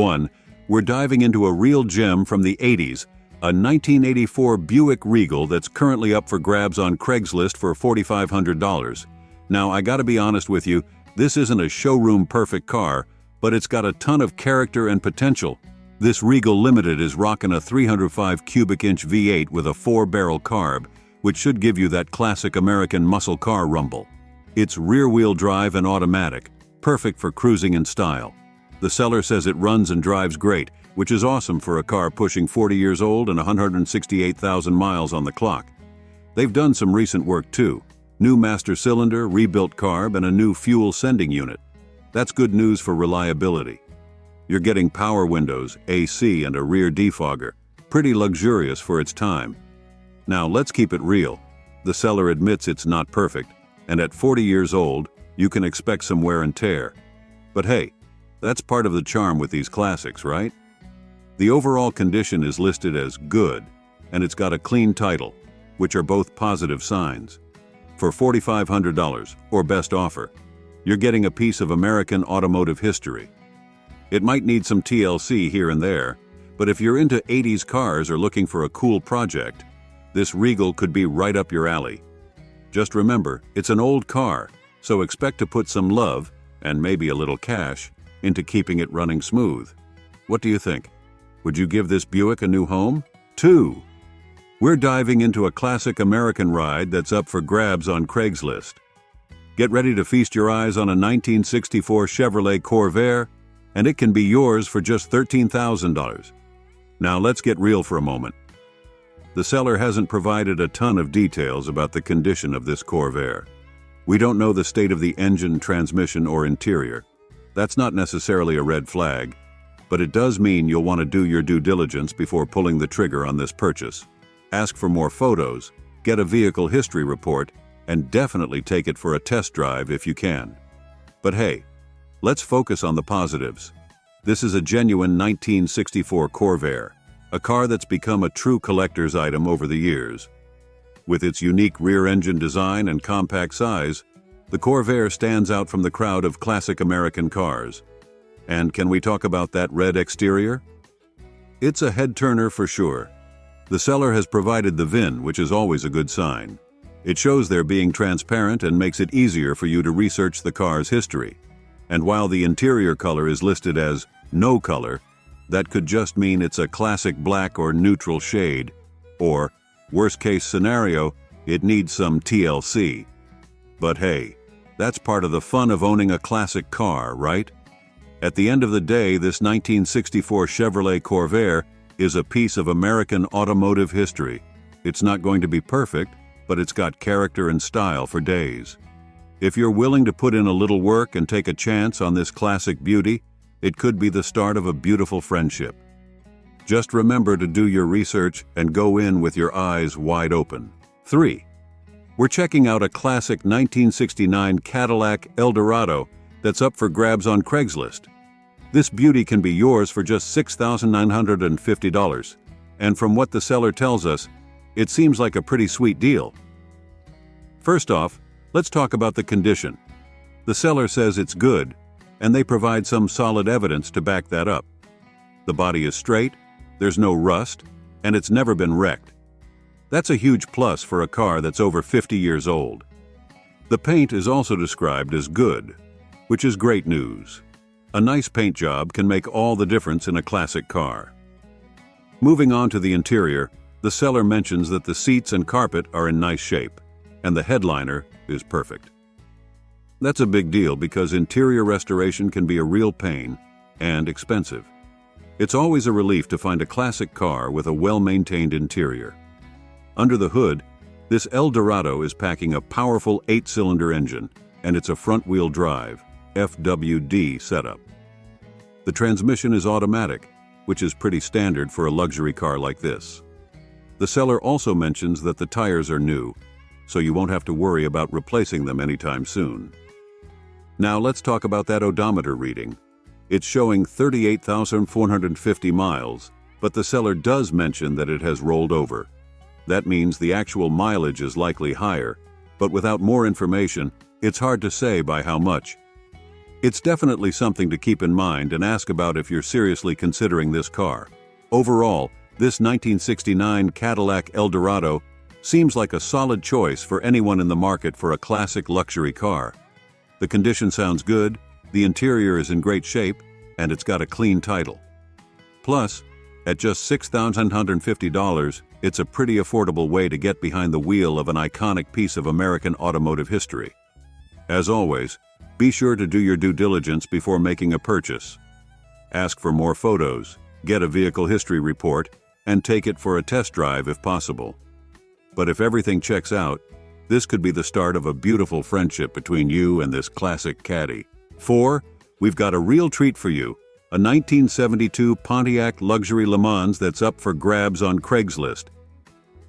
1. We're diving into a real gem from the 80s, a 1984 Buick Regal that's currently up for grabs on Craigslist for $4,500. Now, I gotta be honest with you, this isn't a showroom-perfect car, but it's got a ton of character and potential. This Regal Limited is rocking a 305 cubic inch V8 with a 4-barrel carb, which should give you that classic American muscle car rumble. It's rear-wheel drive and automatic, perfect for cruising in style. The seller says it runs and drives great, which is awesome for a car pushing 40 years old and 168,000 miles on the clock. They've done some recent work too. New master cylinder, rebuilt carb, and a new fuel sending unit. That's good news for reliability. You're getting power windows, AC, and a rear defogger. Pretty luxurious for its time. Now let's keep it real. The seller admits it's not perfect, and at 40 years old, you can expect some wear and tear. But hey, that's part of the charm with these classics, right? The overall condition is listed as good, and it's got a clean title, which are both positive signs. For $4,500, or best offer, you're getting a piece of American automotive history. It might need some TLC here and there, but if you're into 80s cars or looking for a cool project, this Regal could be right up your alley. Just remember, it's an old car, so expect to put some love, and maybe a little cash, into keeping it running smooth. What do you think? Would you give this Buick a new home? 2. We're diving into a classic American ride that's up for grabs on Craigslist. Get ready to feast your eyes on a 1964 Chevrolet Corvair, and it can be yours for just $13,000. Now let's get real for a moment. The seller hasn't provided a ton of details about the condition of this Corvair. We don't know the state of the engine, transmission, or interior. That's not necessarily a red flag, but it does mean you'll want to do your due diligence before pulling the trigger on this purchase. Ask for more photos, get a vehicle history report, and definitely take it for a test drive if you can. But hey, let's focus on the positives. This is a genuine 1964 Corvair, a car that's become a true collector's item over the years. With its unique rear-engine design and compact size, the Corvair stands out from the crowd of classic American cars. And can we talk about that red exterior? It's a head-turner for sure. The seller has provided the VIN, which is always a good sign. It shows they're being transparent and makes it easier for you to research the car's history. And while the interior color is listed as no color, that could just mean it's a classic black or neutral shade. Or, worst-case scenario, it needs some TLC. But hey, that's part of the fun of owning a classic car, right? At the end of the day, this 1964 Chevrolet Corvair is a piece of American automotive history. It's not going to be perfect, but it's got character and style for days. If you're willing to put in a little work and take a chance on this classic beauty, it could be the start of a beautiful friendship. Just remember to do your research and go in with your eyes wide open. 3. We're checking out a classic 1969 Cadillac Eldorado that's up for grabs on Craigslist. This beauty can be yours for just $6,950, and from what the seller tells us, it seems like a pretty sweet deal. First off, let's talk about the condition. The seller says it's good, and they provide some solid evidence to back that up. The body is straight, there's no rust, and it's never been wrecked. That's a huge plus for a car that's over 50 years old. The paint is also described as good, which is great news. A nice paint job can make all the difference in a classic car. Moving on to the interior, the seller mentions that the seats and carpet are in nice shape, and the headliner is perfect. That's a big deal because interior restoration can be a real pain and expensive. It's always a relief to find a classic car with a well-maintained interior. Under the hood, this Eldorado is packing a powerful 8-cylinder engine, and it's a front-wheel drive, FWD setup. The transmission is automatic, which is pretty standard for a luxury car like this. The seller also mentions that the tires are new, so you won't have to worry about replacing them anytime soon. Now let's talk about that odometer reading. It's showing 38,450 miles, but the seller does mention that it has rolled over. That means the actual mileage is likely higher, but without more information, it's hard to say by how much. It's definitely something to keep in mind and ask about if you're seriously considering this car. Overall, this 1969 Cadillac Eldorado seems like a solid choice for anyone in the market for a classic luxury car. The condition sounds good, the interior is in great shape, and it's got a clean title. Plus, at just $6,150, it's a pretty affordable way to get behind the wheel of an iconic piece of American automotive history. As always, be sure to do your due diligence before making a purchase. Ask for more photos, get a vehicle history report, and take it for a test drive if possible. But if everything checks out, this could be the start of a beautiful friendship between you and this classic caddy. 4. We've got a real treat for you, a 1972 Pontiac Luxury Le Mans that's up for grabs on Craigslist.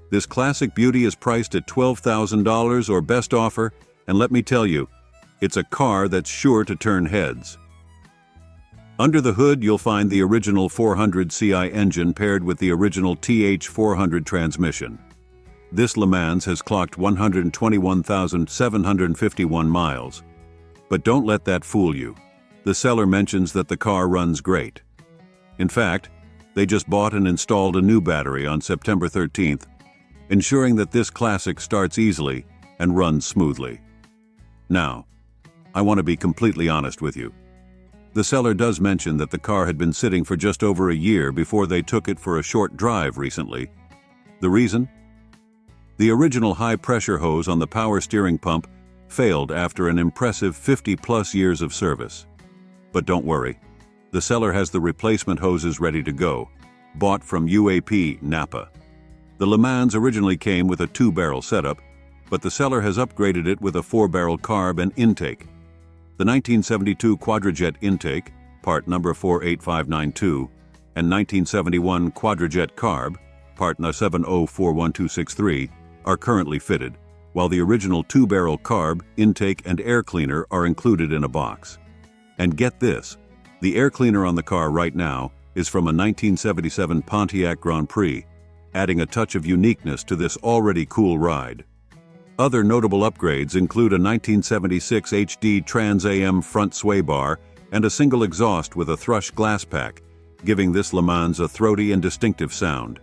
This classic beauty is priced at $12,000 or best offer, and let me tell you, it's a car that's sure to turn heads. Under the hood, you'll find the original 400 CI engine paired with the original TH400 transmission. This Le Mans has clocked 121,751 miles. But don't let that fool you. The seller mentions that the car runs great. In fact, they just bought and installed a new battery on September 13th, ensuring that this classic starts easily and runs smoothly. Now, I want to be completely honest with you. The seller does mention that the car had been sitting for just over a year before they took it for a short drive recently. The reason? The original high-pressure hose on the power steering pump failed after an impressive 50-plus years of service. But don't worry, the seller has the replacement hoses ready to go, bought from UAP Napa. The Le Mans originally came with a 2-barrel setup, but the seller has upgraded it with a 4-barrel carb and intake. The 1972 Quadrajet intake, part number 48592, and 1971 Quadrajet carb, part number 704123, are currently fitted, while the original 2-barrel carb, intake, and air cleaner are included in a box. And get this, the air cleaner on the car right now is from a 1977 Pontiac Grand Prix, adding a touch of uniqueness to this already cool ride. Other notable upgrades include a 1976 HD Trans AM front sway bar and a single exhaust with a thrush glass pack, giving this Le Mans a throaty and distinctive sound.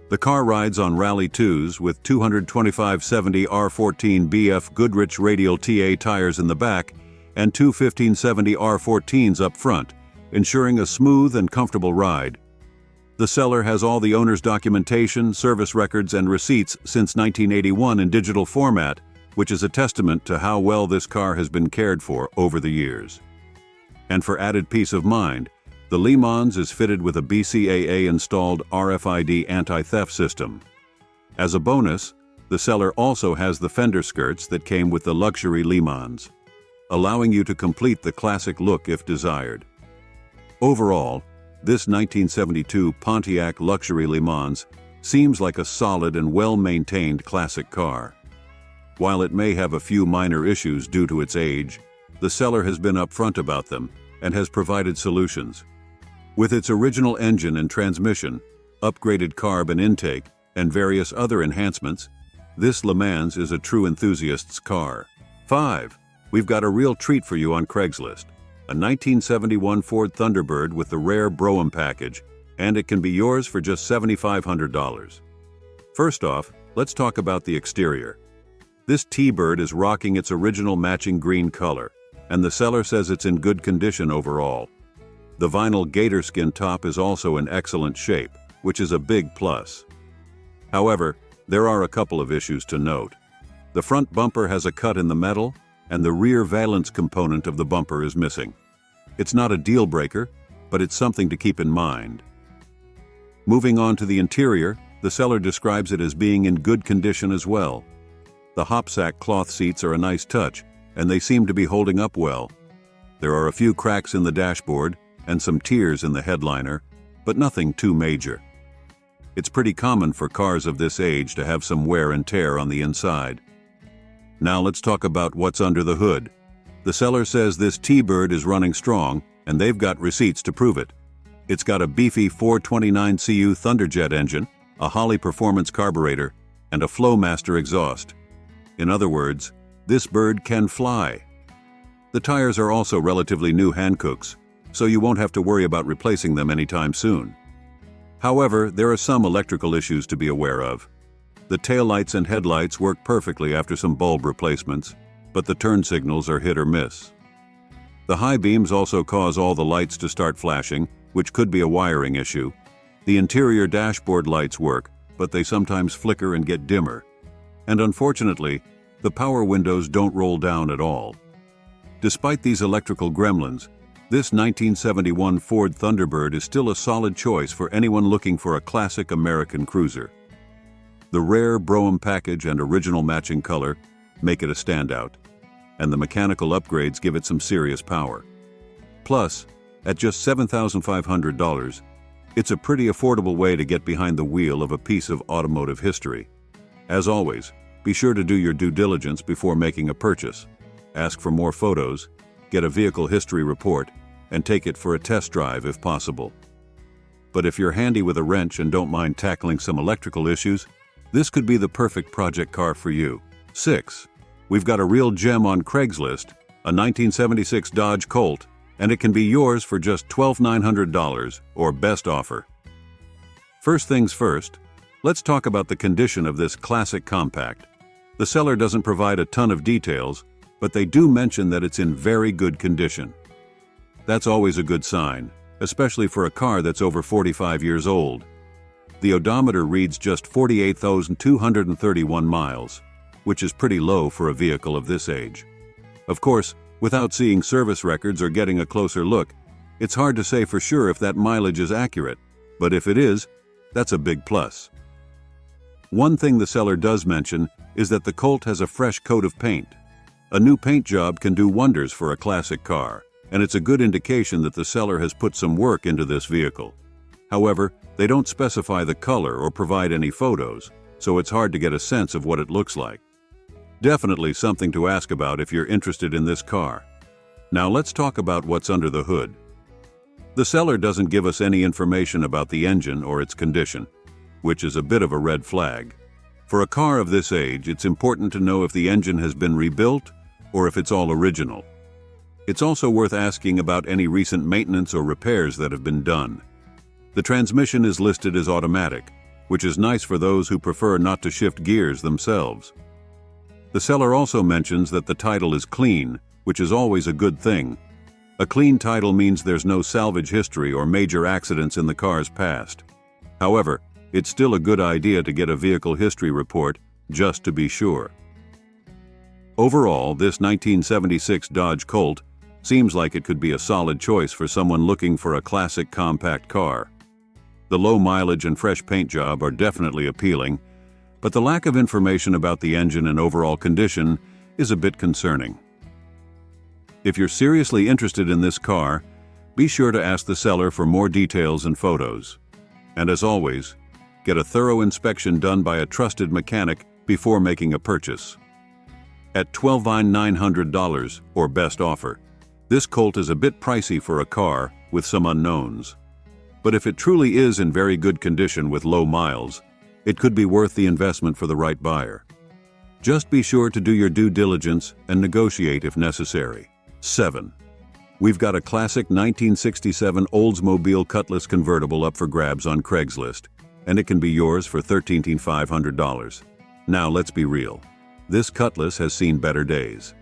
The car rides on Rally 2s with 225/70 R14 BF Goodrich radial TA tires in the back and two 1570 R14s up front, ensuring a smooth and comfortable ride. The seller has all the owner's documentation, service records, and receipts since 1981 in digital format, which is a testament to how well this car has been cared for over the years. And for added peace of mind, the Le Mans is fitted with a BCAA-installed RFID anti-theft system. As a bonus, the seller also has the fender skirts that came with the luxury Le Mans, allowing you to complete the classic look if desired. Overall, this 1972 Pontiac Luxury Le Mans seems like a solid and well-maintained classic car. While it may have a few minor issues due to its age, the seller has been upfront about them and has provided solutions. With its original engine and transmission, upgraded carb and intake, and various other enhancements, this Le Mans is a true enthusiast's car. 5. We've got a real treat for you on Craigslist. A 1971 Ford Thunderbird with the rare Brougham package, and it can be yours for just $7,500. First off, let's talk about the exterior. This T-Bird is rocking its original matching green color, and the seller says it's in good condition overall. The vinyl gator skin top is also in excellent shape, which is a big plus. However, there are a couple of issues to note. The front bumper has a cut in the metal, and the rear valance component of the bumper is missing. It's not a deal breaker, but it's something to keep in mind. Moving on to the interior, the seller describes it as being in good condition as well. The hopsack cloth seats are a nice touch, and they seem to be holding up well. There are a few cracks in the dashboard and some tears in the headliner, but nothing too major. It's pretty common for cars of this age to have some wear and tear on the inside. Now let's talk about what's under the hood. The seller says this T-Bird is running strong, and they've got receipts to prove it. It's got a beefy 429 CU Thunderjet engine, a Holley Performance carburetor, and a Flowmaster exhaust. In other words, this bird can fly. The tires are also relatively new Hancooks, so you won't have to worry about replacing them anytime soon. However, there are some electrical issues to be aware of. The taillights and headlights work perfectly after some bulb replacements, but the turn signals are hit or miss. The high beams also cause all the lights to start flashing, which could be a wiring issue. The interior dashboard lights work, but they sometimes flicker and get dimmer. And unfortunately, the power windows don't roll down at all. Despite these electrical gremlins, this 1971 Ford Thunderbird is still a solid choice for anyone looking for a classic American cruiser. The rare Brougham package and original matching color make it a standout, and the mechanical upgrades give it some serious power. Plus, at just $7,500, it's a pretty affordable way to get behind the wheel of a piece of automotive history. As always, be sure to do your due diligence before making a purchase. Ask for more photos, get a vehicle history report, and take it for a test drive if possible. But if you're handy with a wrench and don't mind tackling some electrical issues, this could be the perfect project car for you. 6. We've got a real gem on Craigslist, a 1976 Dodge Colt, and it can be yours for just $12,900 or best offer. First things first, let's talk about the condition of this classic compact. The seller doesn't provide a ton of details, but they do mention that it's in very good condition. That's always a good sign, especially for a car that's over 45 years old. The odometer reads just 48,231 miles, which is pretty low for a vehicle of this age. Of course, without seeing service records or getting a closer look, it's hard to say for sure if that mileage is accurate, but if it is, that's a big plus. One thing the seller does mention is that the Colt has a fresh coat of paint. A new paint job can do wonders for a classic car, and it's a good indication that the seller has put some work into this vehicle. However, they don't specify the color or provide any photos, so it's hard to get a sense of what it looks like. Definitely something to ask about if you're interested in this car. Now let's talk about what's under the hood. The seller doesn't give us any information about the engine or its condition, which is a bit of a red flag. For a car of this age, it's important to know if the engine has been rebuilt or if it's all original. It's also worth asking about any recent maintenance or repairs that have been done. The transmission is listed as automatic, which is nice for those who prefer not to shift gears themselves. The seller also mentions that the title is clean, which is always a good thing. A clean title means there's no salvage history or major accidents in the car's past. However, it's still a good idea to get a vehicle history report just to be sure. Overall, this 1976 Dodge Colt seems like it could be a solid choice for someone looking for a classic compact car. The low mileage and fresh paint job are definitely appealing, but the lack of information about the engine and overall condition is a bit concerning. If you're seriously interested in this car, be sure to ask the seller for more details and photos. And as always, get a thorough inspection done by a trusted mechanic before making a purchase. At $12,900 or best offer, this Colt is a bit pricey for a car with some unknowns. But if it truly is in very good condition with low miles, it could be worth the investment for the right buyer. Just be sure to do your due diligence and negotiate if necessary. 7. We've got a classic 1967 Oldsmobile Cutlass convertible up for grabs on Craigslist, and it can be yours for $13,500. Now let's be real. This Cutlass has seen better days.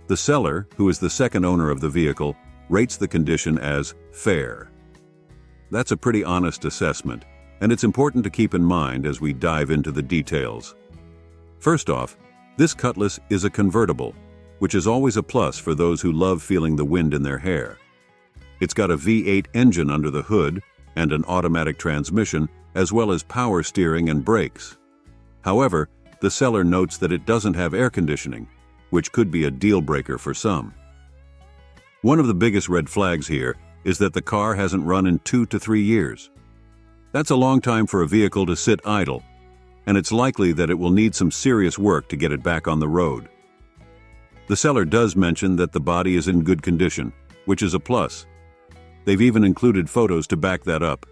The seller, who is the second owner of the vehicle, rates the condition as fair. That's a pretty honest assessment, and it's important to keep in mind as we dive into the details. First off, this Cutlass is a convertible, which is always a plus for those who love feeling the wind in their hair. It's got a V8 engine under the hood and an automatic transmission, as well as power steering and brakes. However, the seller notes that it doesn't have air conditioning, which could be a deal breaker for some. One of the biggest red flags here is that the car hasn't run in 2 to 3 years. That's a long time for a vehicle to sit idle, and it's likely that it will need some serious work to get it back on the road. The seller does mention that the body is in good condition, which is a plus. They've even included photos to back that up,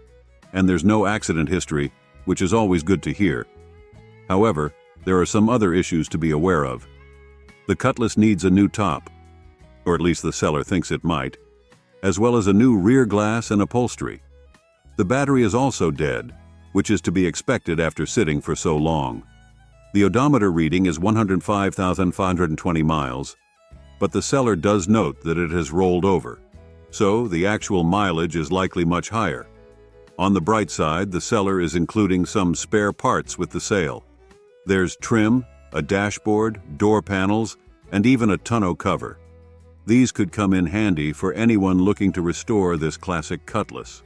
and there's no accident history, which is always good to hear. However, there are some other issues to be aware of. The Cutlass needs a new top. or at least the seller thinks it might, as well as a new rear glass and upholstery. The battery is also dead, which is to be expected after sitting for so long. The odometer reading is 105,520 miles, but the seller does note that it has rolled over, so the actual mileage is likely much higher. On the bright side, the seller is including some spare parts with the sale. There's trim, a dashboard, door panels, and even a tonneau cover. These could come in handy for anyone looking to restore this classic Cutlass.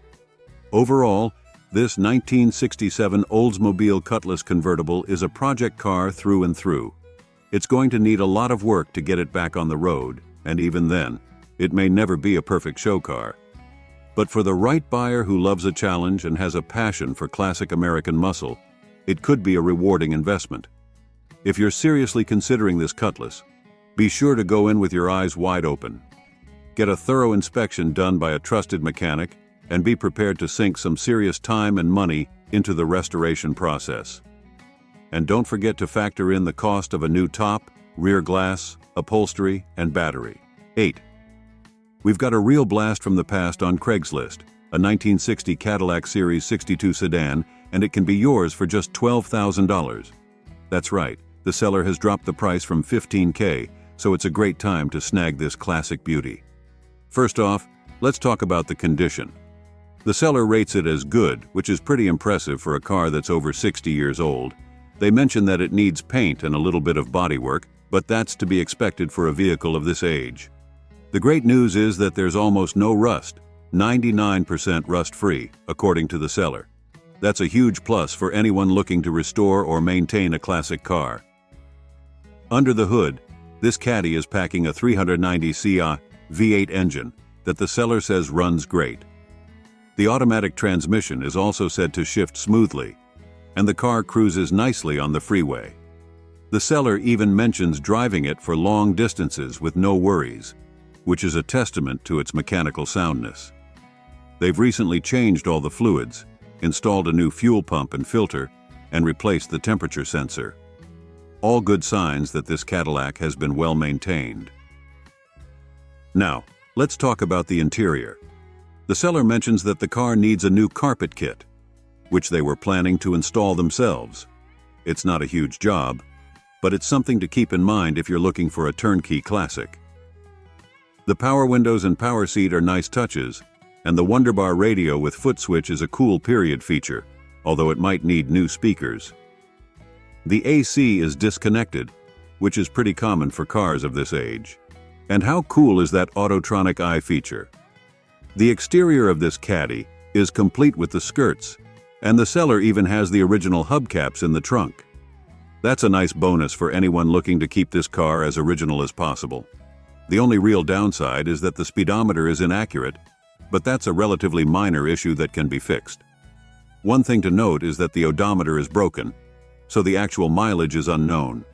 Overall, this 1967 Oldsmobile Cutlass convertible is a project car through and through. It's going to need a lot of work to get it back on the road, and even then, it may never be a perfect show car. But for the right buyer who loves a challenge and has a passion for classic American muscle, it could be a rewarding investment. If you're seriously considering this Cutlass, be sure to go in with your eyes wide open. Get a thorough inspection done by a trusted mechanic, and be prepared to sink some serious time and money into the restoration process. And don't forget to factor in the cost of a new top, rear glass, upholstery, and battery. 8. We've got a real blast from the past on Craigslist, a 1960 Cadillac Series 62 sedan, and it can be yours for just $12,000. That's right, the seller has dropped the price from $15,000, so it's a great time to snag this classic beauty. First off, let's talk about the condition. The seller rates it as good, which is pretty impressive for a car that's over 60 years old. They mention that it needs paint and a little bit of bodywork, but that's to be expected for a vehicle of this age. The great news is that there's almost no rust, 99% rust-free, according to the seller. That's a huge plus for anyone looking to restore or maintain a classic car. Under the hood, this Caddy is packing a 390 CI V8 engine that the seller says runs great. The automatic transmission is also said to shift smoothly, and the car cruises nicely on the freeway. The seller even mentions driving it for long distances with no worries, which is a testament to its mechanical soundness. They've recently changed all the fluids, installed a new fuel pump and filter, and replaced the temperature sensor. All good signs that this Cadillac has been well maintained. Now, let's talk about the interior. The seller mentions that the car needs a new carpet kit, which they were planning to install themselves. It's not a huge job, but it's something to keep in mind if you're looking for a turnkey classic. The power windows and power seat are nice touches, and the Wonderbar radio with foot switch is a cool period feature, although it might need new speakers. The AC is disconnected, which is pretty common for cars of this age. And how cool is that Autotronic eye feature? The exterior of this Caddy is complete with the skirts, and the seller even has the original hubcaps in the trunk. That's a nice bonus for anyone looking to keep this car as original as possible. The only real downside is that the speedometer is inaccurate, but that's a relatively minor issue that can be fixed. One thing to note is that the odometer is broken, so the actual mileage is unknown.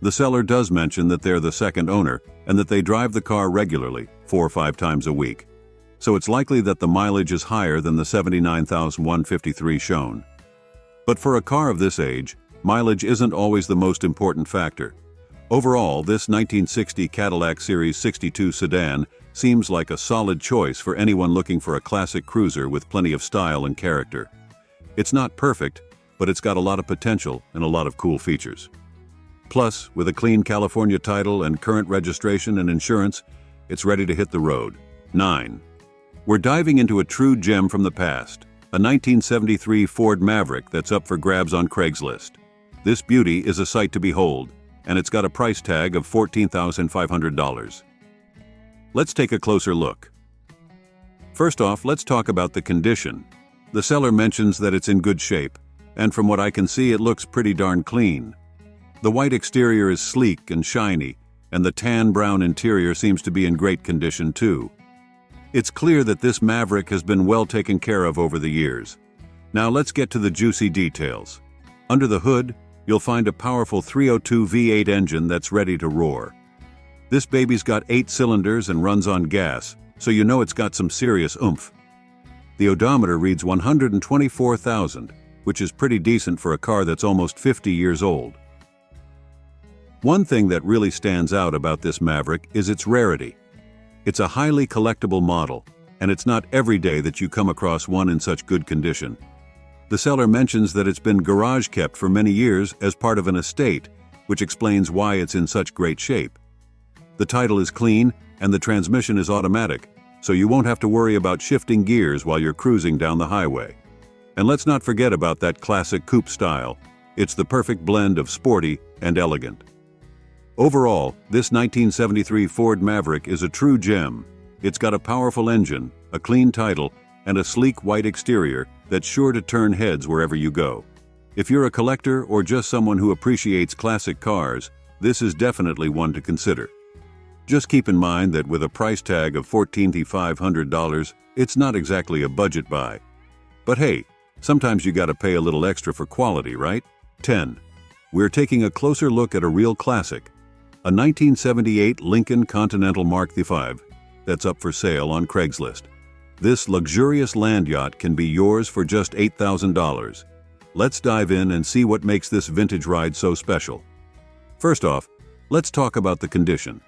The seller does mention that they're the second owner and that they drive the car regularly, 4 or 5 times a week. So it's likely that the mileage is higher than the 79,153 shown. But for a car of this age, mileage isn't always the most important factor. Overall, this 1960 Cadillac Series 62 sedan seems like a solid choice for anyone looking for a classic cruiser with plenty of style and character. It's not perfect, but it's got a lot of potential and a lot of cool features. Plus, with a clean California title and current registration and insurance, it's ready to hit the road. 9. We're diving into a true gem from the past, a 1973 Ford Maverick that's up for grabs on Craigslist. This beauty is a sight to behold, and it's got a price tag of $14,500. Let's take a closer look. First off, let's talk about the condition. The seller mentions that it's in good shape, and from what I can see, it looks pretty darn clean. The white exterior is sleek and shiny, and the tan-brown interior seems to be in great condition too. It's clear that this Maverick has been well taken care of over the years. Now let's get to the juicy details. Under the hood, you'll find a powerful 302 V8 engine that's ready to roar. This baby's got 8 cylinders and runs on gas, so you know it's got some serious oomph. The odometer reads 124,000, which is pretty decent for a car that's almost 50 years old. One thing that really stands out about this Maverick is its rarity. It's a highly collectible model, and it's not every day that you come across one in such good condition. The seller mentions that it's been garage kept for many years as part of an estate, which explains why it's in such great shape. The title is clean and the transmission is automatic, so you won't have to worry about shifting gears while you're cruising down the highway. And let's not forget about that classic coupe style. It's the perfect blend of sporty and elegant. Overall, this 1973 Ford Maverick is a true gem. It's got a powerful engine, a clean title, and a sleek white exterior that's sure to turn heads wherever you go. If you're a collector or just someone who appreciates classic cars, this is definitely one to consider. Just keep in mind that with a price tag of $14,500, it's not exactly a budget buy. But hey, sometimes you gotta pay a little extra for quality, right? 10. We're taking a closer look at a real classic, a 1978 Lincoln Continental Mark V that's up for sale on Craigslist. This luxurious land yacht can be yours for just $8,000. Let's dive in and see what makes this vintage ride so special. First off, let's talk about the condition.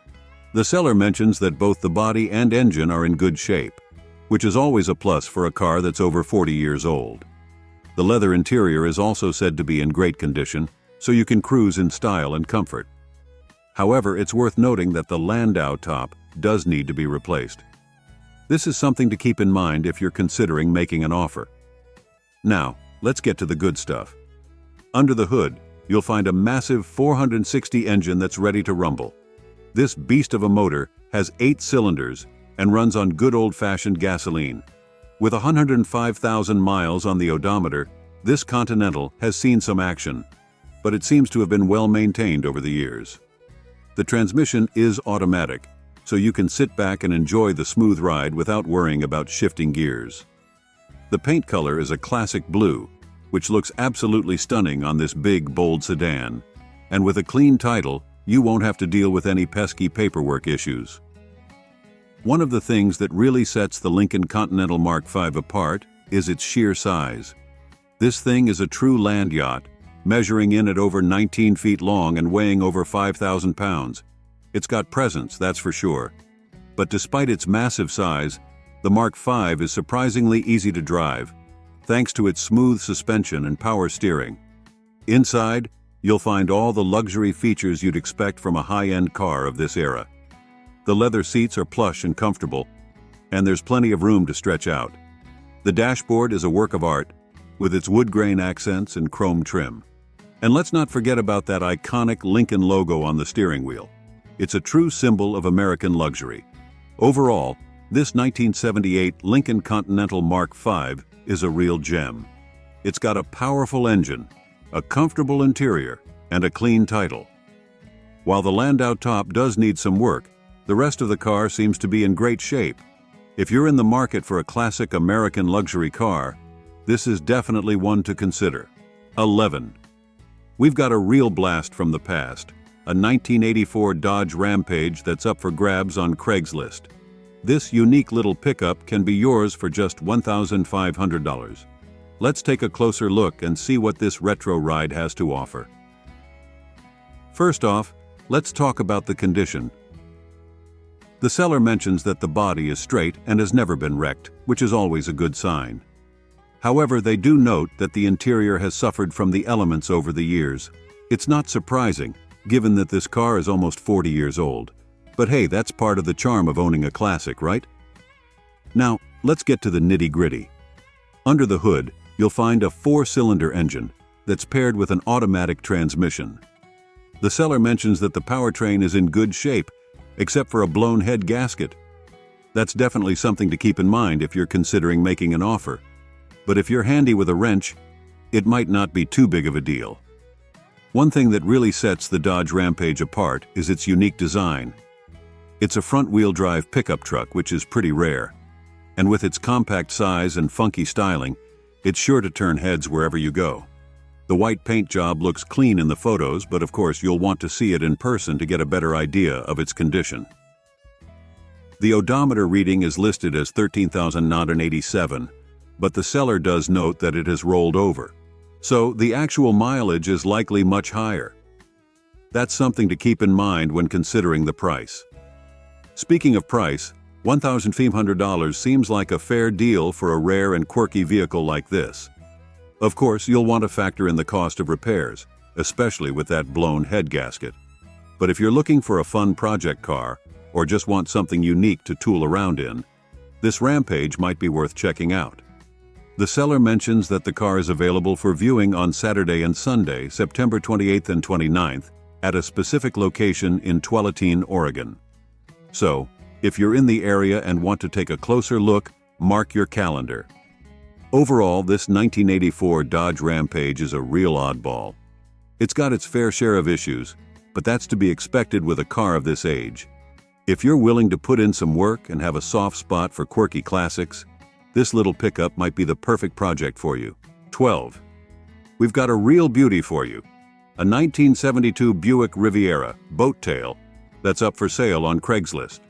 The seller mentions that both the body and engine are in good shape, which is always a plus for a car that's over 40 years old. The leather interior is also said to be in great condition, so you can cruise in style and comfort. However, it's worth noting that the landau top does need to be replaced. This is something to keep in mind if you're considering making an offer. Now, let's get to the good stuff. Under the hood, you'll find a massive 460 engine that's ready to rumble. This beast of a motor has 8 cylinders and runs on good old-fashioned gasoline. With 105,000 miles on the odometer, this Continental has seen some action, but it seems to have been well maintained over the years. The transmission is automatic, so you can sit back and enjoy the smooth ride without worrying about shifting gears. The paint color is a classic blue, which looks absolutely stunning on this big, bold sedan. And with a clean title, you won't have to deal with any pesky paperwork issues. One of the things that really sets the Lincoln Continental Mark V apart is its sheer size. This thing is a true land yacht, measuring in at over 19 feet long and weighing over 5,000 pounds. It's got presence, that's for sure. But despite its massive size, the Mark V is surprisingly easy to drive, thanks to its smooth suspension and power steering. Inside, you'll find all the luxury features you'd expect from a high-end car of this era. The leather seats are plush and comfortable, and there's plenty of room to stretch out. The dashboard is a work of art, with its wood grain accents and chrome trim. And let's not forget about that iconic Lincoln logo on the steering wheel. It's a true symbol of American luxury. Overall, this 1978 Lincoln Continental Mark V is a real gem. It's got a powerful engine, a comfortable interior, and a clean title. While the landau top does need some work, the rest of the car seems to be in great shape. If you're in the market for a classic American luxury car, this is definitely one to consider. 11. We've got a real blast from the past, a 1984 Dodge Rampage that's up for grabs on Craigslist. This unique little pickup can be yours for just $1,500. Let's take a closer look and see what this retro ride has to offer. First off, let's talk about the condition. The seller mentions that the body is straight and has never been wrecked, which is always a good sign. However, they do note that the interior has suffered from the elements over the years. It's not surprising, given that this car is almost 40 years old. But hey, that's part of the charm of owning a classic, right? Now, let's get to the nitty-gritty. Under the hood, you'll find a 4-cylinder engine that's paired with an automatic transmission. The seller mentions that the powertrain is in good shape, except for a blown head gasket. That's definitely something to keep in mind if you're considering making an offer. But if you're handy with a wrench, it might not be too big of a deal. One thing that really sets the Dodge Rampage apart is its unique design. It's a front-wheel drive pickup truck, which is pretty rare. And with its compact size and funky styling, it's sure to turn heads wherever you go. The white paint job looks clean in the photos, but of course you'll want to see it in person to get a better idea of its condition. The odometer reading is listed as 13,087, but the seller does note that it has rolled over, so the actual mileage is likely much higher. That's something to keep in mind when considering the price. Speaking of price, $1,500 seems like a fair deal for a rare and quirky vehicle like this. Of course, you'll want to factor in the cost of repairs, especially with that blown head gasket. But if you're looking for a fun project car, or just want something unique to tool around in, this Rampage might be worth checking out. The seller mentions that the car is available for viewing on Saturday and Sunday, September 28th and 29th, at a specific location in Tualatin, Oregon. So, if you're in the area and want to take a closer look, mark your calendar. Overall, this 1984 Dodge Rampage is a real oddball. It's got its fair share of issues, but that's to be expected with a car of this age. If you're willing to put in some work and have a soft spot for quirky classics, this little pickup might be the perfect project for you. 12. We've got a real beauty for you. A 1972 Buick Riviera boat tail that's up for sale on Craigslist.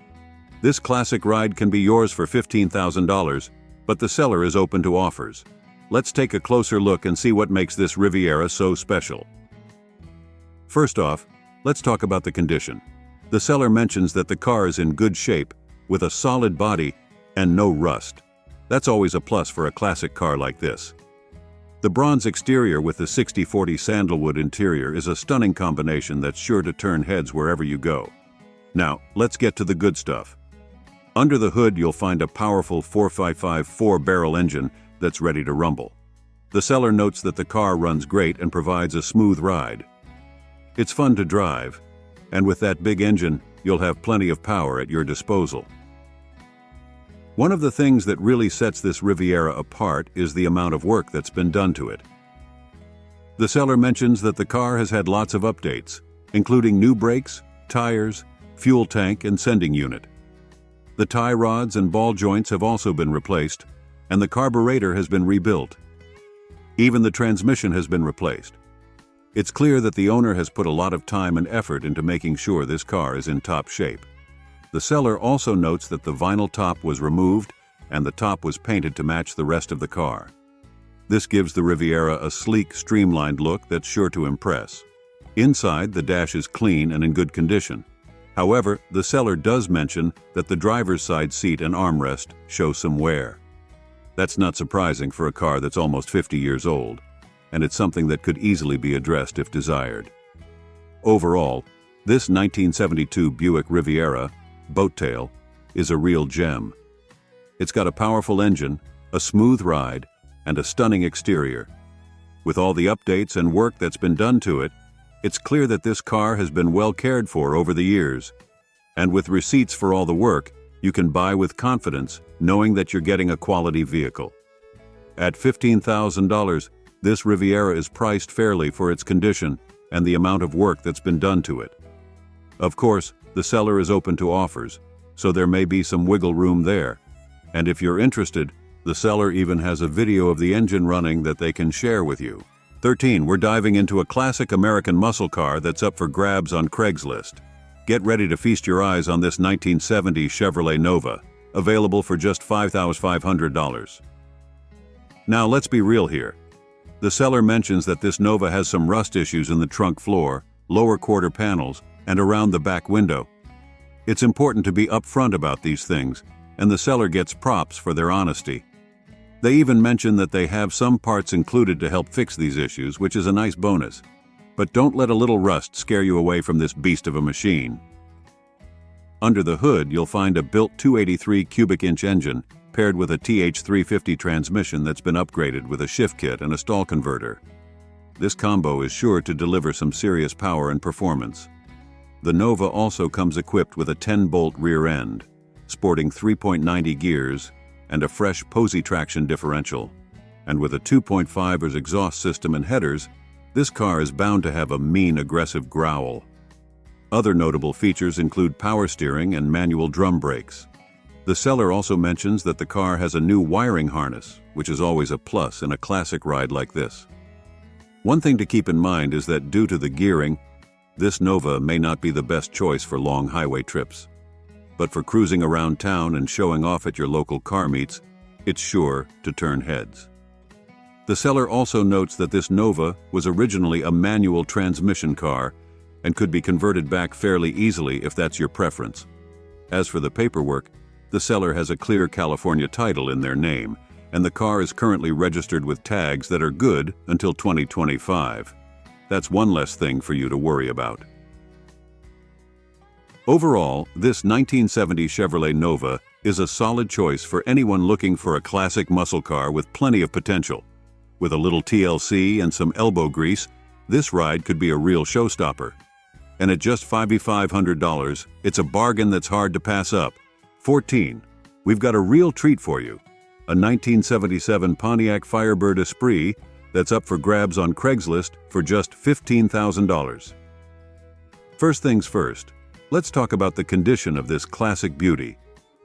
This classic ride can be yours for $15,000, but the seller is open to offers. Let's take a closer look and see what makes this Riviera so special. First off, let's talk about the condition. The seller mentions that the car is in good shape, with a solid body and no rust. That's always a plus for a classic car like this. The bronze exterior with the 60/40 sandalwood interior is a stunning combination that's sure to turn heads wherever you go. Now, let's get to the good stuff. Under the hood, you'll find a powerful 455 4-barrel engine that's ready to rumble. The seller notes that the car runs great and provides a smooth ride. It's fun to drive, and with that big engine, you'll have plenty of power at your disposal. One of the things that really sets this Riviera apart is the amount of work that's been done to it. The seller mentions that the car has had lots of updates, including new brakes, tires, fuel tank, and sending unit. The tie rods and ball joints have also been replaced, and the carburetor has been rebuilt. Even the transmission has been replaced. It's clear that the owner has put a lot of time and effort into making sure this car is in top shape. The seller also notes that the vinyl top was removed and the top was painted to match the rest of the car. This gives the Riviera a sleek, streamlined look that's sure to impress. Inside, the dash is clean and in good condition. However, the seller does mention that the driver's side seat and armrest show some wear. That's not surprising for a car that's almost 50 years old, and it's something that could easily be addressed if desired. Overall, this 1972 Buick Riviera boat tail is a real gem. It's got a powerful engine, a smooth ride, and a stunning exterior. With all the updates and work that's been done to it, it's clear that this car has been well cared for over the years. And with receipts for all the work, you can buy with confidence, knowing that you're getting a quality vehicle. At $15,000, this Riviera is priced fairly for its condition and the amount of work that's been done to it. Of course, the seller is open to offers, so there may be some wiggle room there. And if you're interested, the seller even has a video of the engine running that they can share with you. 13. We're diving into a classic American muscle car that's up for grabs on Craigslist. Get ready to feast your eyes on this 1970 Chevrolet Nova, available for just $5,500. Now let's be real here. The seller mentions that this Nova has some rust issues in the trunk floor, lower quarter panels, and around the back window. It's important to be upfront about these things, and the seller gets props for their honesty. They even mention that they have some parts included to help fix these issues, which is a nice bonus. But don't let a little rust scare you away from this beast of a machine. Under the hood, you'll find a built 283 cubic inch engine paired with a TH350 transmission that's been upgraded with a shift kit and a stall converter. This combo is sure to deliver some serious power and performance. The Nova also comes equipped with a 10-bolt rear end, sporting 3.90 gears and a fresh Posey traction differential. And with a 2.5 exhaust system and headers, this car is bound to have a mean, aggressive growl. Other notable features include power steering and manual drum brakes. The seller also mentions that the car has a new wiring harness, which is always a plus in a classic ride like this. One thing to keep in mind is that due to the gearing, this Nova may not be the best choice for long highway trips. But for cruising around town and showing off at your local car meets, it's sure to turn heads. The seller also notes that this Nova was originally a manual transmission car, and could be converted back fairly easily if that's your preference. As for the paperwork, the seller has a clear California title in their name, and the car is currently registered with tags that are good until 2025. That's one less thing for you to worry about. Overall, this 1970 Chevrolet Nova is a solid choice for anyone looking for a classic muscle car with plenty of potential. With a little TLC and some elbow grease, this ride could be a real showstopper. And at just $5,500, it's a bargain that's hard to pass up. 14. We've got a real treat for you. A 1977 Pontiac Firebird Esprit that's up for grabs on Craigslist for just $15,000. First things first, let's talk about the condition of this classic beauty.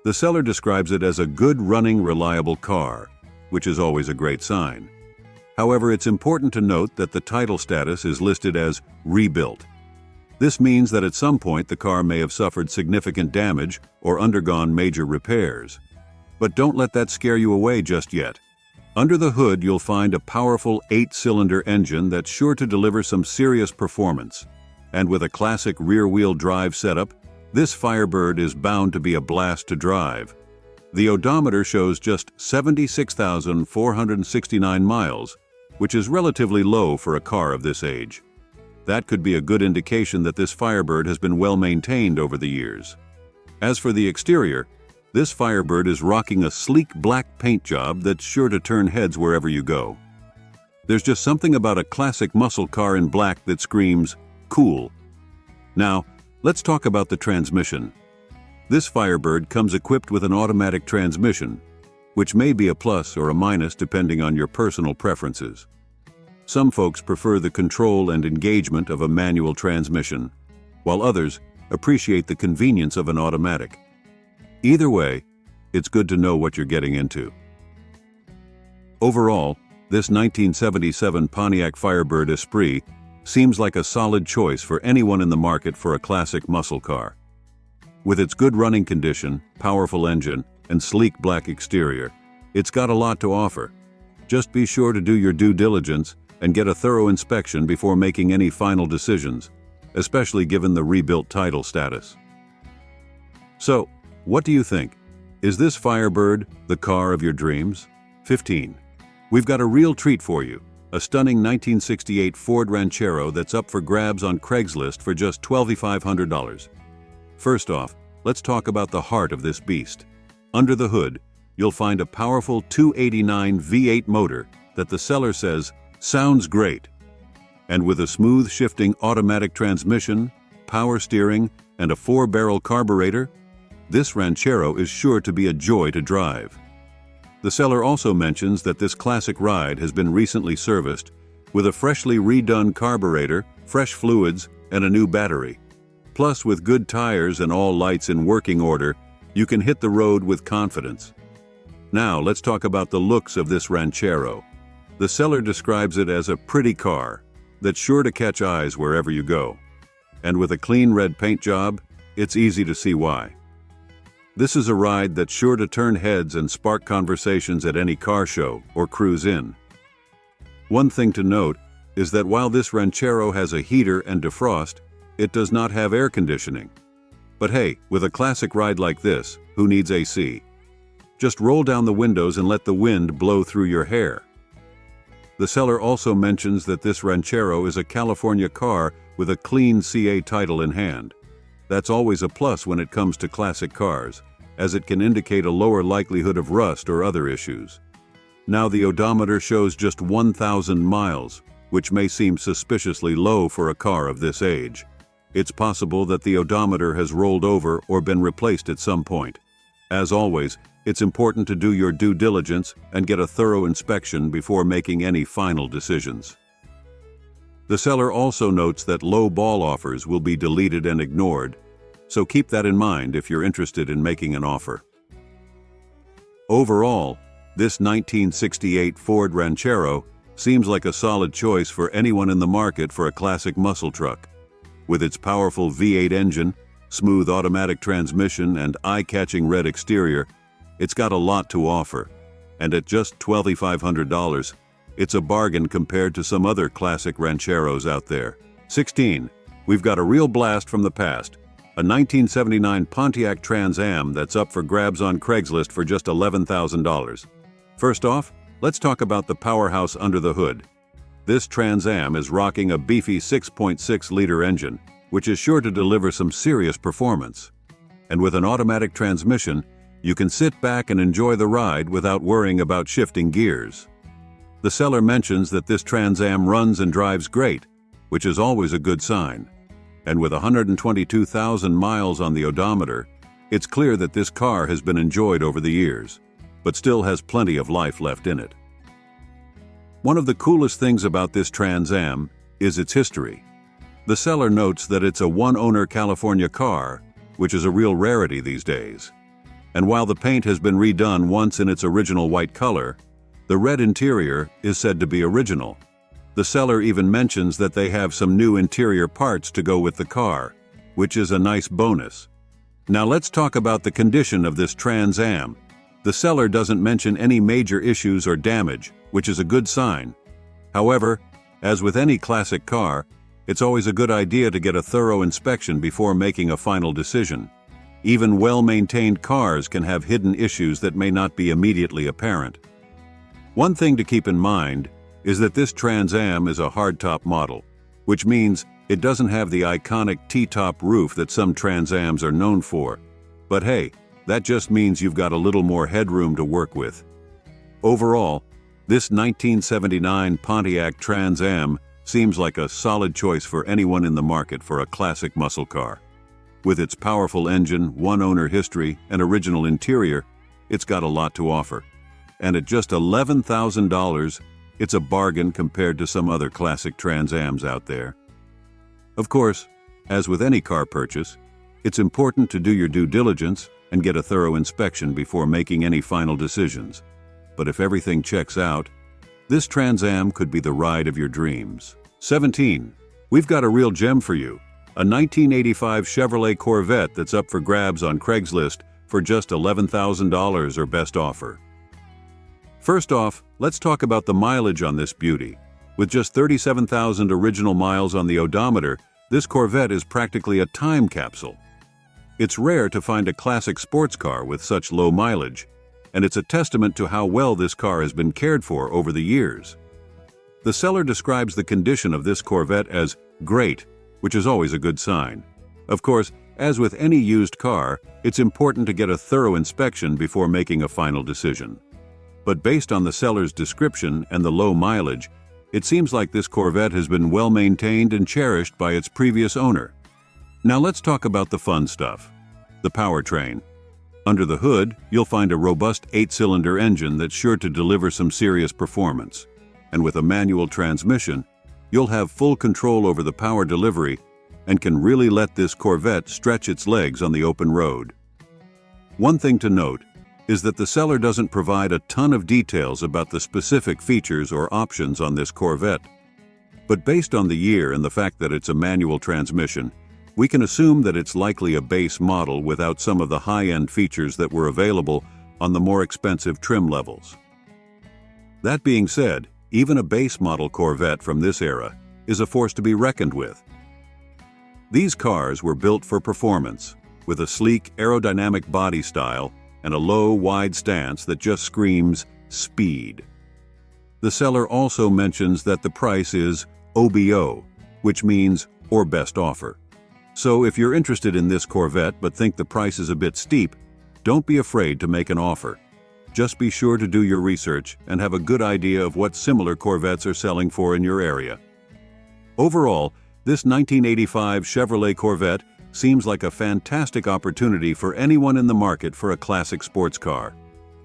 The seller describes it as a good running, reliable car, which is always a great sign. However, it's important to note that the title status is listed as rebuilt. This means that at some point the car may have suffered significant damage or undergone major repairs. But don't let that scare you away just yet. Under the hood, you'll find a powerful 8-cylinder engine that's sure to deliver some serious performance. And with a classic rear-wheel drive setup, this Firebird is bound to be a blast to drive. The odometer shows just 76,469 miles, which is relatively low for a car of this age. That could be a good indication that this Firebird has been well maintained over the years. As for the exterior, this Firebird is rocking a sleek black paint job that's sure to turn heads wherever you go. There's just something about a classic muscle car in black that screams, cool. Now, let's talk about the transmission. This Firebird comes equipped with an automatic transmission, which may be a plus or a minus depending on your personal preferences. Some folks prefer the control and engagement of a manual transmission, while others appreciate the convenience of an automatic. Either way, it's good to know what you're getting into. Overall, this 1977 Pontiac Firebird Esprit seems like a solid choice for anyone in the market for a classic muscle car. With its good running condition, powerful engine, and sleek black exterior, it's got a lot to offer. Just be sure to do your due diligence and get a thorough inspection before making any final decisions, especially given the rebuilt title status. So, what do you think? Is this Firebird the car of your dreams? 15. We've got a real treat for you. A stunning 1968 Ford Ranchero that's up for grabs on Craigslist for just $2,500. First off, let's talk about the heart of this beast. Under the hood, you'll find a powerful 289 V8 motor that the seller says sounds great. And with a smooth shifting automatic transmission, power steering, and a 4-barrel carburetor, this Ranchero is sure to be a joy to drive. The seller also mentions that this classic ride has been recently serviced with a freshly redone carburetor, fresh fluids, and a new battery. Plus, with good tires and all lights in working order, you can hit the road with confidence. Now, let's talk about the looks of this Ranchero. The seller describes it as a pretty car that's sure to catch eyes wherever you go. And with a clean red paint job, it's easy to see why. This is a ride that's sure to turn heads and spark conversations at any car show or cruise in. One thing to note is that while this Ranchero has a heater and defrost, it does not have air conditioning. But hey, with a classic ride like this, who needs AC? Just roll down the windows and let the wind blow through your hair. The seller also mentions that this Ranchero is a California car with a clean CA title in hand. That's always a plus when it comes to classic cars, as it can indicate a lower likelihood of rust or other issues. Now the odometer shows just 1,000 miles, which may seem suspiciously low for a car of this age. It's possible that the odometer has rolled over or been replaced at some point. As always, it's important to do your due diligence and get a thorough inspection before making any final decisions. The seller also notes that low ball offers will be deleted and ignored, so keep that in mind if you're interested in making an offer. Overall, this 1968 Ford Ranchero seems like a solid choice for anyone in the market for a classic muscle truck. With its powerful V8 engine, smooth automatic transmission, and eye-catching red exterior, it's got a lot to offer. And at just $2,500, it's a bargain compared to some other classic Rancheros out there. 16. we've got a real blast from the past. A 1979 Pontiac Trans Am that's up for grabs on Craigslist for just $11,000. First off, let's talk about the powerhouse under the hood. This Trans Am is rocking a beefy 6.6-liter engine, which is sure to deliver some serious performance. And with an automatic transmission, you can sit back and enjoy the ride without worrying about shifting gears. The seller mentions that this Trans Am runs and drives great, which is always a good sign. And with 122,000 miles on the odometer, it's clear that this car has been enjoyed over the years, but still has plenty of life left in it. One of the coolest things about this Trans Am is its history. The seller notes that it's a one-owner California car, which is a real rarity these days. And while the paint has been redone once in its original white color, the red interior is said to be original. The seller even mentions that they have some new interior parts to go with the car, which is a nice bonus. Now let's talk about the condition of this Trans Am. The seller doesn't mention any major issues or damage, which is a good sign. However, as with any classic car, it's always a good idea to get a thorough inspection before making a final decision. Even well-maintained cars can have hidden issues that may not be immediately apparent. One thing to keep in mind is that this Trans Am is a hardtop model, which means it doesn't have the iconic T-top roof that some Trans Ams are known for. But hey, that just means you've got a little more headroom to work with. Overall, this 1979 Pontiac Trans Am seems like a solid choice for anyone in the market for a classic muscle car. With its powerful engine, one-owner history, and original interior, it's got a lot to offer. And at just $11,000, it's a bargain compared to some other classic Trans Ams out there. Of course, as with any car purchase, it's important to do your due diligence and get a thorough inspection before making any final decisions. But if everything checks out, this Trans Am could be the ride of your dreams. 17. We've got a real gem for you. A 1985 Chevrolet Corvette that's up for grabs on Craigslist for just $11,000 or best offer. First off, let's talk about the mileage on this beauty. With just 37,000 original miles on the odometer, this Corvette is practically a time capsule. It's rare to find a classic sports car with such low mileage, and it's a testament to how well this car has been cared for over the years. The seller describes the condition of this Corvette as great, which is always a good sign. Of course, as with any used car, it's important to get a thorough inspection before making a final decision. But based on the seller's description and the low mileage, it seems like this Corvette has been well maintained and cherished by its previous owner. Now let's talk about the fun stuff. The powertrain. Under the hood, you'll find a robust 8-cylinder engine that's sure to deliver some serious performance. And with a manual transmission, you'll have full control over the power delivery and can really let this Corvette stretch its legs on the open road. One thing to note is that the seller doesn't provide a ton of details about the specific features or options on this Corvette. But based on the year and the fact that it's a manual transmission, we can assume that it's likely a base model without some of the high-end features that were available on the more expensive trim levels. That being said, even a base model Corvette from this era is a force to be reckoned with. These cars were built for performance, with a sleek aerodynamic body style and a low, wide stance that just screams speed. The seller also mentions that the price is OBO, which means or best offer. So if you're interested in this Corvette but think the price is a bit steep, don't be afraid to make an offer. Just be sure to do your research and have a good idea of what similar Corvettes are selling for in your area. Overall, this 1985 Chevrolet Corvette seems like a fantastic opportunity for anyone in the market for a classic sports car.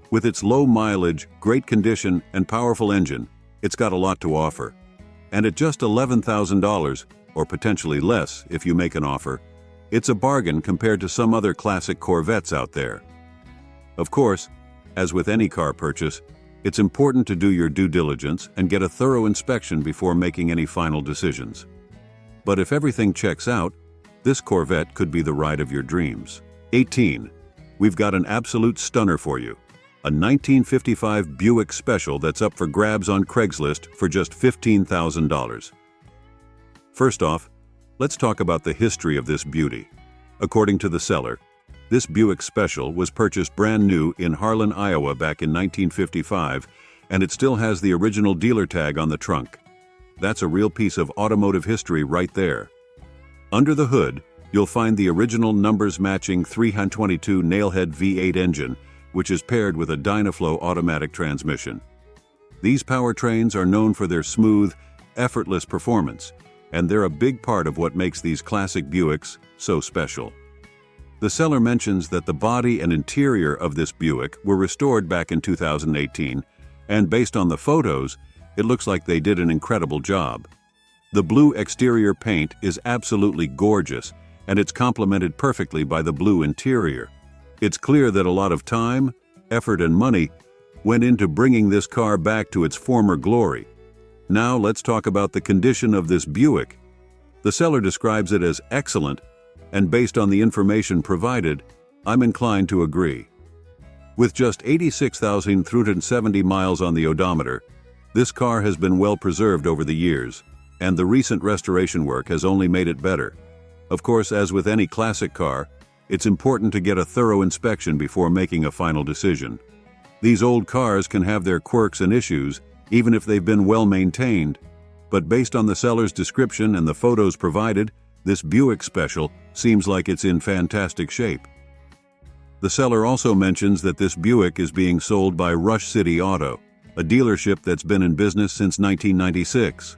With its low mileage, great condition, and powerful engine, it's got a lot to offer. And at just $11,000, or potentially less if you make an offer, it's a bargain compared to some other classic Corvettes out there. Of course, as with any car purchase, it's important to do your due diligence and get a thorough inspection before making any final decisions. But if everything checks out, this Corvette could be the ride of your dreams. 18. We've got an absolute stunner for you. A 1955 Buick Special that's up for grabs on Craigslist for just $15,000. First off, let's talk about the history of this beauty. According to the seller, this Buick Special was purchased brand new in Harlan, Iowa back in 1955, and it still has the original dealer tag on the trunk. That's a real piece of automotive history right there. Under the hood, you'll find the original numbers-matching 322 nailhead V8 engine, which is paired with a Dynaflow automatic transmission. These powertrains are known for their smooth, effortless performance, and they're a big part of what makes these classic Buicks so special. The seller mentions that the body and interior of this Buick were restored back in 2018, and based on the photos, it looks like they did an incredible job. The blue exterior paint is absolutely gorgeous, and it's complemented perfectly by the blue interior. It's clear that a lot of time, effort, and money went into bringing this car back to its former glory. Now let's talk about the condition of this Buick. The seller describes it as excellent, and based on the information provided, I'm inclined to agree. With just 86,370 miles on the odometer, this car has been well preserved over the years, and the recent restoration work has only made it better. Of course, as with any classic car, it's important to get a thorough inspection before making a final decision. These old cars can have their quirks and issues, even if they've been well maintained, but based on the seller's description and the photos provided, this Buick Special seems like it's in fantastic shape. The seller also mentions that this Buick is being sold by Rush City Auto, a dealership that's been in business since 1996.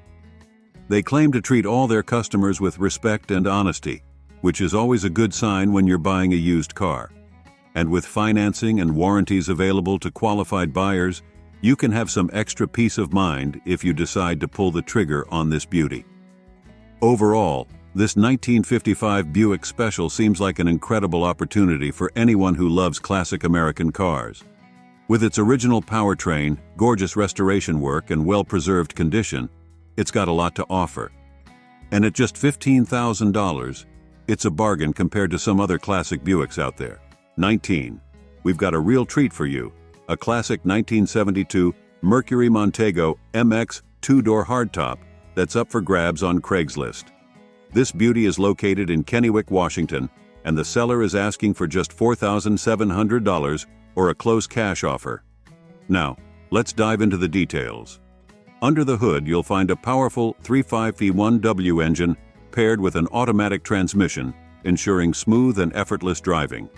They claim to treat all their customers with respect and honesty, which is always a good sign when you're buying a used car. And with financing and warranties available to qualified buyers, you can have some extra peace of mind if you decide to pull the trigger on this beauty. Overall, this 1955 Buick Special seems like an incredible opportunity for anyone who loves classic American cars. With its original powertrain, gorgeous restoration work, and well-preserved condition, it's got a lot to offer. And at just $15,000, it's a bargain compared to some other classic Buicks out there. 19. We've got a real treat for you. A classic 1972 Mercury Montego MX two-door hardtop that's up for grabs on Craigslist. This beauty is located in Kennewick, Washington, and the seller is asking for just $4,700 or a close cash offer. Now, let's dive into the details. Under the hood, you'll find a powerful 3.5V1W engine paired with an automatic transmission, ensuring smooth and effortless driving.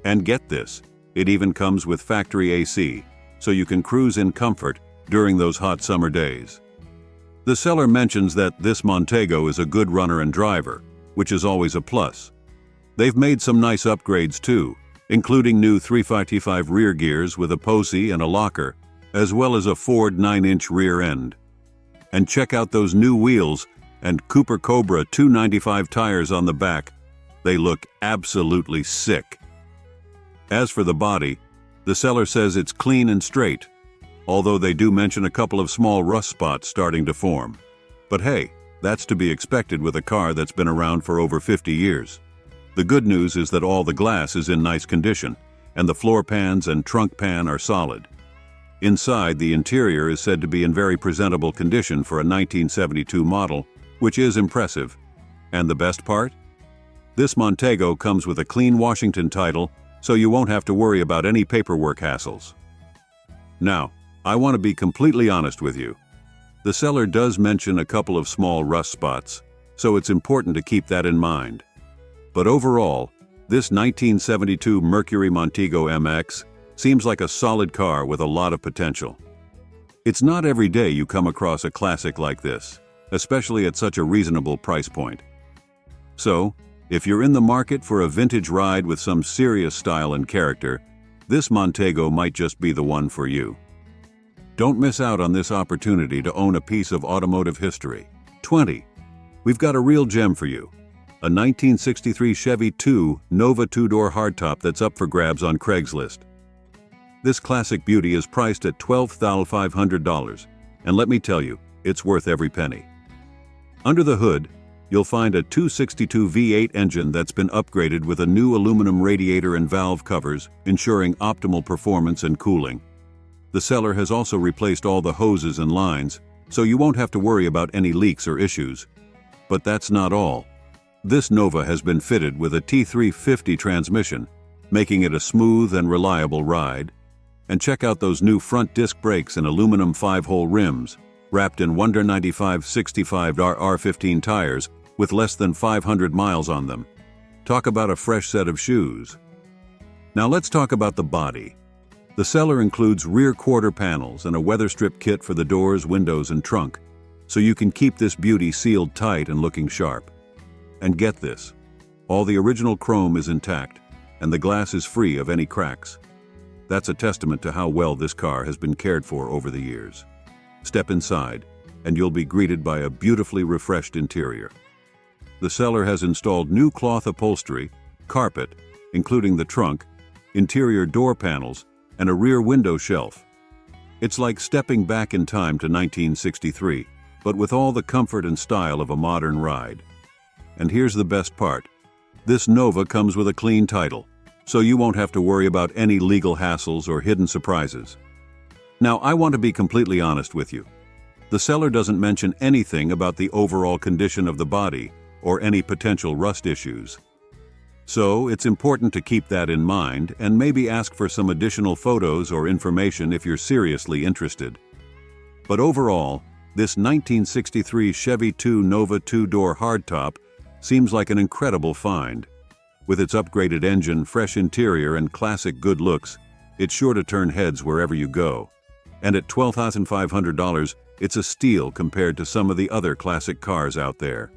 And get this, it even comes with factory AC, so you can cruise in comfort during those hot summer days. The seller mentions that this Montego is a good runner and driver, which is always a plus. They've made some nice upgrades too, including new 355 rear gears with a posi and a locker, as well as a Ford 9-inch rear end. And check out those new wheels and Cooper Cobra 295 tires on the back. They look absolutely sick. As for the body, the seller says it's clean and straight, although they do mention a couple of small rust spots starting to form. But hey, that's to be expected with a car that's been around for over 50 years. The good news is that all the glass is in nice condition, and the floor pans and trunk pan are solid. Inside, the interior is said to be in very presentable condition for a 1972 model, which is impressive. And the best part? This Montego comes with a clean Washington title, so you won't have to worry about any paperwork hassles. Now, I want to be completely honest with you. The seller does mention a couple of small rust spots, so it's important to keep that in mind. But overall, this 1972 Mercury Montego MX seems like a solid car with a lot of potential. It's not every day you come across a classic like this, especially at such a reasonable price point. So, if you're in the market for a vintage ride with some serious style and character, this Montego might just be the one for you. Don't miss out on this opportunity to own a piece of automotive history. 20. We've got a real gem for you. A 1963 Chevy 2 Nova two-door hardtop that's up for grabs on Craigslist. This classic beauty is priced at $12,500, and let me tell you, it's worth every penny. Under the hood, you'll find a 262 V8 engine that's been upgraded with a new aluminum radiator and valve covers, ensuring optimal performance and cooling. The seller has also replaced all the hoses and lines, so you won't have to worry about any leaks or issues. But that's not all. This Nova has been fitted with a T350 transmission, making it a smooth and reliable ride. And check out those new front disc brakes and aluminum 5-hole rims, wrapped in Wonder 95 65R15 tires with less than 500 miles on them. Talk about a fresh set of shoes. Now let's talk about the body. The seller includes rear quarter panels and a weather strip kit for the doors, windows, and trunk, so you can keep this beauty sealed tight and looking sharp. And get this, all the original chrome is intact, and the glass is free of any cracks. That's a testament to how well this car has been cared for over the years. Step inside, and you'll be greeted by a beautifully refreshed interior. The seller has installed new cloth upholstery, carpet, including the trunk, interior door panels, and a rear window shelf. It's like stepping back in time to 1963, but with all the comfort and style of a modern ride. And here's the best part. This Nova comes with a clean title, so you won't have to worry about any legal hassles or hidden surprises. Now, I want to be completely honest with you. The seller doesn't mention anything about the overall condition of the body or any potential rust issues. So, it's important to keep that in mind and maybe ask for some additional photos or information if you're seriously interested. But overall, this 1963 Chevy 2 Nova 2-door hardtop seems like an incredible find. With its upgraded engine, fresh interior, and classic good looks, it's sure to turn heads wherever you go. And at $12,500, it's a steal compared to some of the other classic cars out there.